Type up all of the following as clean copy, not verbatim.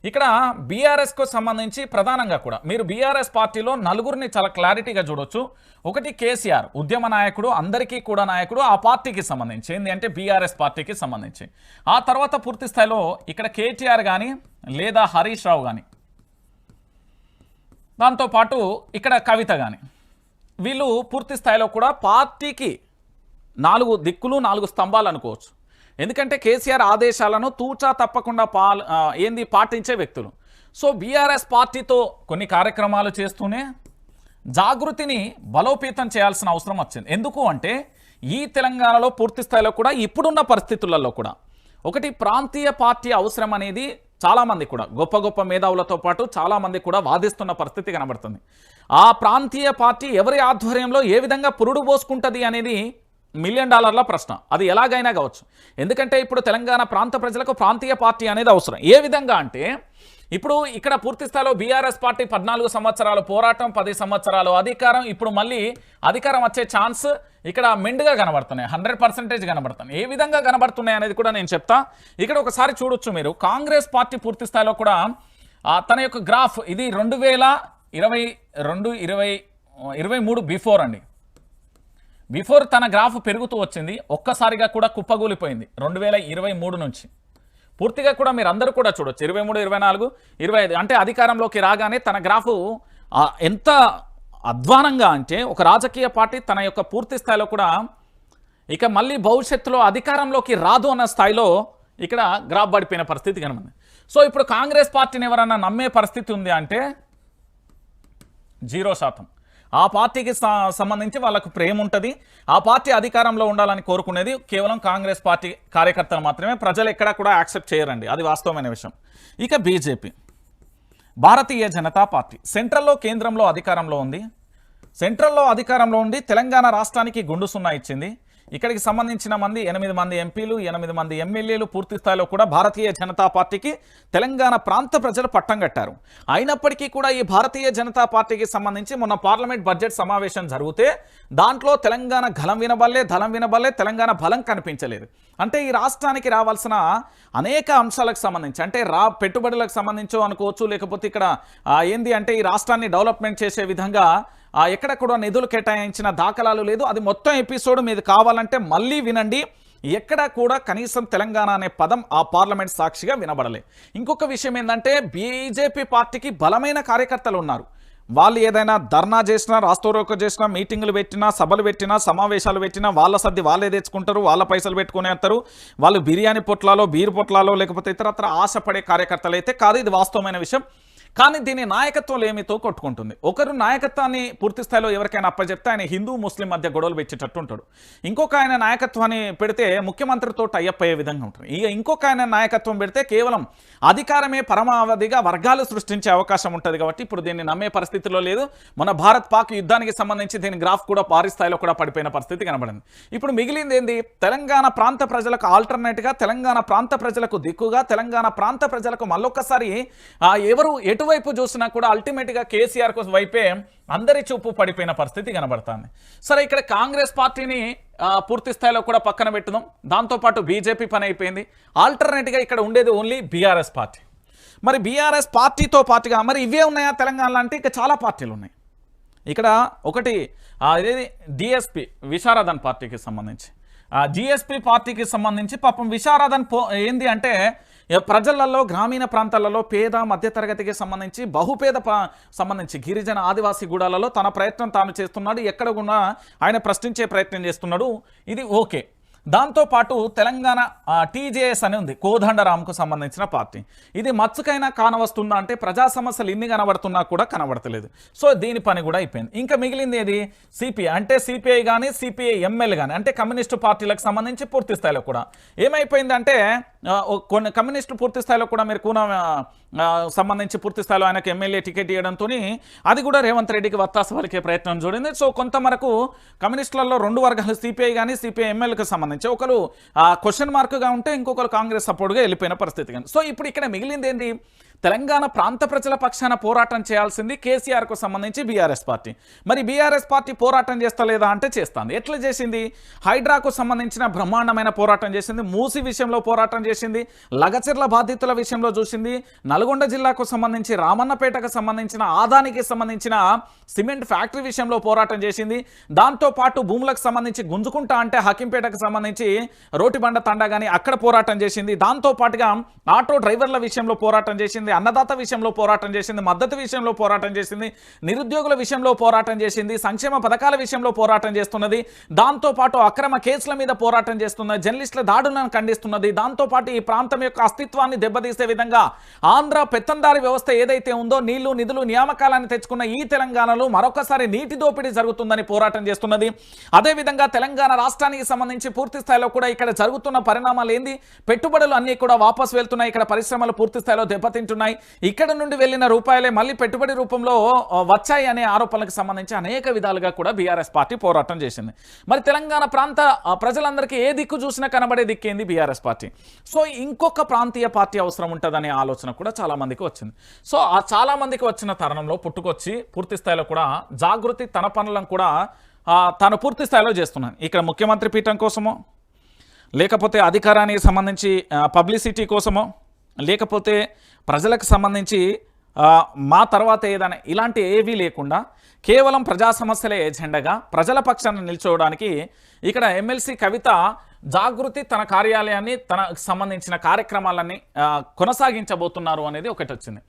ఇక్కడ బీఆర్ఎస్కు సంబంధించి ప్రధానంగా కూడా మీరు బీఆర్ఎస్ పార్టీలో నలుగురిని చాలా క్లారిటీగా చూడొచ్చు. ఒకటి కేసీఆర్ ఉద్యమ నాయకుడు, అందరికీ కూడా నాయకుడు, ఆ పార్టీకి సంబంధించి ఏంది అంటే బీఆర్ఎస్ పార్టీకి సంబంధించి. ఆ తర్వాత పూర్తి స్థాయిలో ఇక్కడ కేటీఆర్ కానీ లేదా హరీష్ రావు కానీ, దాంతోపాటు ఇక్కడ కవిత కానీ, వీళ్ళు పూర్తి స్థాయిలో కూడా పార్టీకి 4 దిక్కులు 4 స్తంభాలు అనుకోవచ్చు. ఎందుకంటే కేసీఆర్ ఆదేశాలను తూచా తప్పకుండా పాటించే వ్యక్తులు. సో బీఆర్ఎస్ పార్టీతో కొన్ని కార్యక్రమాలు చేస్తూనే జాగృతిని బలోపేతం చేయాల్సిన అవసరం వచ్చింది. ఎందుకు అంటే ఈ తెలంగాణలో పూర్తి స్థాయిలో కూడా ఇప్పుడున్న పరిస్థితులలో కూడా ఒకటి ప్రాంతీయ పార్టీ అవసరం అనేది చాలామంది కూడా గొప్ప గొప్ప మేధావులతో పాటు చాలామంది కూడా వాదిస్తున్న పరిస్థితి కనబడుతుంది. ఆ ప్రాంతీయ పార్టీ ఎవరి ఆధ్వర్యంలో ఏ విధంగా పురుడు పోసుకుంటుంది అనేది $1 మిలియన్ ప్రశ్న. అది ఎలాగైనా కావచ్చు. ఎందుకంటే ఇప్పుడు తెలంగాణ ప్రాంత ప్రజలకు ప్రాంతీయ పార్టీ అనేది అవసరం. ఏ విధంగా అంటే ఇప్పుడు ఇక్కడ పూర్తి స్థాయిలో బీఆర్ఎస్ పార్టీ 14 సంవత్సరాలు పోరాటం, 10 సంవత్సరాలు అధికారం, ఇప్పుడు మళ్ళీ అధికారం వచ్చే ఛాన్స్ ఇక్కడ మెండుగా కనబడుతున్నాయి, 100% కనబడుతున్నాయి. ఏ విధంగా కనబడుతున్నాయి అనేది కూడా నేను చెప్తా. ఇక్కడ ఒకసారి చూడొచ్చు మీరు. కాంగ్రెస్ పార్టీ పూర్తి స్థాయిలో కూడా తన యొక్క గ్రాఫ్ ఇది 2022-23 బిఫోర్ అండి. బిఫోర్ తన గ్రాఫ్ పెరుగుతూ వచ్చింది, ఒక్కసారిగా కూడా కుప్పగూలిపోయింది 2023 నుంచి. పూర్తిగా కూడా మీరు అందరూ కూడా చూడొచ్చు 23, 24, 25 అంటే అధికారంలోకి రాగానే తన గ్రాఫ్ ఎంత అధ్వానంగా అంటే ఒక రాజకీయ పార్టీ తన యొక్క పూర్తి స్థాయిలో కూడా ఇక మళ్ళీ భవిష్యత్తులో అధికారంలోకి రాదు అన్న స్థాయిలో ఇక్కడ గ్రాఫ్ పడిపోయిన పరిస్థితి కనబడింది. సో ఇప్పుడు కాంగ్రెస్ పార్టీని ఎవరన్నా నమ్మే పరిస్థితి ఉంది అంటే 0%. ఆ పార్టీకి సంబంధించి వాళ్ళకు ప్రేమ ఉంటుంది. ఆ పార్టీ అధికారంలో ఉండాలని కోరుకునేది కేవలం కాంగ్రెస్ పార్టీ కార్యకర్తలు మాత్రమే. ప్రజలు ఎక్కడా కూడా యాక్సెప్ట్ చేయరండి, అది వాస్తవమైన విషయం. ఇక బీజేపీ, భారతీయ జనతా పార్టీ సెంట్రల్లో కేంద్రంలో అధికారంలో ఉంది. సెంట్రల్లో అధికారంలో ఉండి తెలంగాణ రాష్ట్రానికి గుండు సున్నా ఇచ్చింది. ఇక్కడికి సంబంధించిన 8 మంది ఎంపీలు, 8 మంది ఎమ్మెల్యేలు పూర్తి స్థాయిలో కూడా భారతీయ జనతా పార్టీకి తెలంగాణ ప్రాంత ప్రజలు పట్టం కట్టారు. అయినప్పటికీ కూడా ఈ భారతీయ జనతా పార్టీకి సంబంధించి మొన్న పార్లమెంట్ బడ్జెట్ సమావేశం జరిగితే దాంట్లో తెలంగాణ గలం వినబల్లే తెలంగాణ బలం కనిపించలేదు. అంటే ఈ రాష్ట్రానికి రావాల్సిన అనేక అంశాలకు సంబంధించి అంటే పెట్టుబడులకు సంబంధించో అనుకోవచ్చు, లేకపోతే ఇక్కడ ఏంది అంటే ఈ రాష్ట్రాన్ని డెవలప్మెంట్ చేసే విధంగా ఎక్కడ కూడా నిధులు కేటాయించిన దాఖలాలు లేదు. అది మొత్తం ఎపిసోడ్ మీద కావాలంటే మళ్ళీ వినండి. ఎక్కడ కూడా కనీసం తెలంగాణ అనే పదం ఆ పార్లమెంట్ సాక్షిగా వినబడలే. ఇంకొక విషయం ఏంటంటే బీజేపీ పార్టీకి బలమైన కార్యకర్తలు ఉన్నారు. వాళ్ళు ఏదైనా ధర్నా చేసినా, రాస్తారోకో చేసినా, మీటింగులు పెట్టినా, సభలు పెట్టినా, సమావేశాలు పెట్టినా వాళ్ళ సర్ది వాళ్ళే తెచ్చుకుంటారు, వాళ్ళ పైసలు పెట్టుకుని వస్తారు. వాళ్ళు బిర్యానీ పొట్లాలో, బీరు పొట్లాలో లేకపోతే ఇతరత్ర ఆశపడే కార్యకర్తలు అయితే కాదు, ఇది వాస్తవమైన విషయం. కానీ దీని నాయకత్వం ఏమితో కొట్టుకుంటుంది. ఒకరు నాయకత్వాన్ని పూర్తి స్థాయిలో ఎవరికైనా అప్పచెప్తే ఆయన హిందూ ముస్లిం మధ్య గొడవలు పెట్టేటట్టు ఉంటాడు. ఇంకొక ఆయన నాయకత్వాన్ని పెడితే ముఖ్యమంత్రితో టైఅప్ అయ్యే విధంగా ఉంటుంది. ఇంకొక ఆయన నాయకత్వం పెడితే కేవలం అధికారమే పరమావధిగా వర్గాలు సృష్టించే అవకాశం ఉంటుంది. కాబట్టి ఇప్పుడు దీన్ని నమ్మే పరిస్థితిలో లేదు. మన భారత్ పాక్ యుద్ధానికి సంబంధించి దీని గ్రాఫ్ కూడా భారీ స్థాయిలో కూడా పడిపోయిన పరిస్థితి కనబడింది. ఇప్పుడు మిగిలింది ఏంది? తెలంగాణ ప్రాంత ప్రజలకు ఆల్టర్నేట్గా, తెలంగాణ ప్రాంత ప్రజలకు దిక్కుగా, తెలంగాణ ప్రాంత ప్రజలకు మళ్ళొక్కసారి ఎవరు ఎటువైపు చూసినా కూడా అల్టిమేట్గా కేసీఆర్ వైపే అందరి చూపు పడిపోయిన పరిస్థితి కనబడుతుంది. సరే, ఇక్కడ కాంగ్రెస్ పార్టీని పూర్తి స్థాయిలో కూడా పక్కన పెట్టుదాం. దాంతోపాటు బీజేపీ పని అయిపోయింది. ఆల్టర్నేట్గా ఇక్కడ ఉండేది ఓన్లీ బీఆర్ఎస్ పార్టీ. మరి బీఆర్ఎస్ పార్టీతో పాటుగా మరి ఇవే ఉన్నాయా తెలంగాణలో అంటే ఇంకా చాలా పార్టీలు ఉన్నాయి. ఇక్కడ ఒకటి ఇదేది డిఎస్పి విశారదన్ పార్టీకి సంబంధించి, జిఎస్పి పార్టీకి సంబంధించి పాపం విశారదన్ ఏంది అంటే ప్రజలలో, గ్రామీణ ప్రాంతాలలో పేద మధ్యతరగతికి సంబంధించి, బహుపేద సంబంధించి గిరిజన ఆదివాసీ గూడాలలో తన ప్రయత్నం తాను చేస్తున్నాడు. ఎక్కడ కూడా ఆయన ప్రశ్నించే ప్రయత్నం చేస్తున్నాడు. ఇది ఓకే. దాంతోపాటు తెలంగాణ టీజేఎస్ అని ఉంది, కోదండరాంకు సంబంధించిన పార్టీ. ఇది మచ్చుకైనా కానవస్తుందా అంటే ప్రజా సమస్యలు ఇన్ని కనబడుతున్నా కూడా కనబడతలేదు. సో దీని పని కూడా అయిపోయింది. ఇంకా మిగిలింది ఏది? సిపిఐ. అంటే సిపిఐ కానీ సిపిఐ ఎంఎల్ కానీ అంటే కమ్యూనిస్టు పార్టీలకు సంబంధించి పూర్తి స్థాయిలో కూడా ఏమైపోయిందంటే కొన్ని కమ్యూనిస్టు పూర్తి స్థాయిలో కూడా మీరు కూన సంబంధించి పూర్తి స్థాయిలో ఆయనకు ఎమ్మెల్యే టికెట్ ఇవ్వడంతో అది కూడా రేవంత్ రెడ్డికి వత్తాస పలికే ప్రయత్నం చూడింది. సో కొంతవరకు కమ్యూనిస్టులలో 2 వర్గాలు, సిపిఐ కానీ సిపిఐ ఎంఎల్కి సంబంధించి ఒకరు క్వశ్చన్ మార్క్గా ఉంటే ఇంకొకరు కాంగ్రెస్ సపోర్ట్గా వెళ్ళిపోయిన పరిస్థితి. కానీ సో ఇప్పుడు ఇక్కడ మిగిలింది ఏంటి? తెలంగాణ ప్రాంత ప్రజల పక్షాన పోరాటం చేయాల్సింది కేసీఆర్కు సంబంధించి బీఆర్ఎస్ పార్టీ. మరి బీఆర్ఎస్ పార్టీ పోరాటం చేస్తలేదా అంటే చేస్తుంది. ఎట్లా చేసింది? హైడ్రాకు సంబంధించిన బ్రహ్మాండమైన పోరాటం చేసింది, మూసి విషయంలో పోరాటం చేసింది, లగచెర్ల బాధితుల విషయంలో చూసింది, నల్గొండ జిల్లాకు సంబంధించి రామన్నపేటకు సంబంధించిన ఆదానికి సంబంధించిన సిమెంట్ ఫ్యాక్టరీ విషయంలో పోరాటం చేసింది. దాంతోపాటు భూములకు సంబంధించి గుంజుకుంటా అంటే హకింపేటకు సంబంధించి రోటిబండ తండా కానీ అక్కడ పోరాటం చేసింది. దాంతోపాటుగా ఆటో డ్రైవర్ల విషయంలో పోరాటం చేసింది, అన్నదాత విషయంలో పోరాటం చేసింది, మద్దతు విషయంలో పోరాటం చేసింది, నిరుద్యోగుల విషయంలో పోరాటం చేసింది, సంక్షేమ పథకాల విషయంలో పోరాటం చేస్తున్నది, దాంతోపాటు అక్రమ కేసుల మీద పోరాటం చేస్తున్నది, జర్నలిస్టుల దాడులను ఖండిస్తున్నది, దాంతోపాటు ఈ ప్రాంతం యొక్క అస్తిత్వాన్ని దెబ్బతీసే విధంగా ఆంధ్ర పెత్తందారి వ్యవస్థ ఏదైతే ఉందో నీళ్లు నిధులు నియామకాలను తెచ్చుకున్న ఈ తెలంగాణలో మరొకసారి నీటి దోపిడీ జరుగుతుందని పోరాటం చేస్తున్నది. అదేవిధంగా తెలంగాణ రాష్ట్రానికి సంబంధించి పూర్తి స్థాయిలో కూడా ఇక్కడ జరుగుతున్న పరిణామాలు ఏంది, పెట్టుబడులు అన్ని కూడా వాపసు వెళ్తున్నాయి, ఇక్కడ పరిశ్రమలు పూర్తి స్థాయిలో దెబ్బతింటున్నాయి, ఇక్కడ నుండి వెళ్ళిన రూపాయలే మళ్ళీ పెట్టుబడి రూపంలో వచ్చాయి అనే ఆరోపణలకు సంబంధించి అనేక విధాలుగా కూడా బీఆర్ఎస్ పార్టీ పోరాటం చేసింది. మరి తెలంగాణ ప్రాంత ప్రజలందరికీ ఏ దిక్కు చూసినా కనబడే దిక్కేంది బీఆర్ఎస్ పార్టీ. సో ఇంకొక ప్రాంతీయ పార్టీ అవసరం ఉంటుందనే ఆలోచన కూడా చాలా మందికి వచ్చింది. సో ఆ చాలా మందికి వచ్చిన తరుణంలో పుట్టుకొచ్చి పూర్తి స్థాయిలో కూడా జాగృతి తన పనులను కూడా తాను పూర్తి స్థాయిలో చేస్తున్నాను. ఇక్కడ ముఖ్యమంత్రి పీఠం కోసమో, లేకపోతే అధికారానికి సంబంధించి పబ్లిసిటీ కోసమో, లేకపోతే ప్రజలకు సంబంధించి మా తర్వాత ఏదైనా ఇలాంటి ఏవీ లేకుండా కేవలం ప్రజా సమస్యలే ఎజెండాగా ప్రజల పక్షాన నిల్చోవడానికి ఇక్కడ ఎమ్మెల్సీ కవిత జాగృతి తన కార్యాలయాన్ని తనకు సంబంధించిన కార్యక్రమాలన్నీ కొనసాగించబోతున్నారు అనేది ఒకటి వచ్చింది.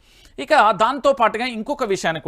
ఇక దాంతో పాటుగా ఇంకొక విషయాన్ని కూడా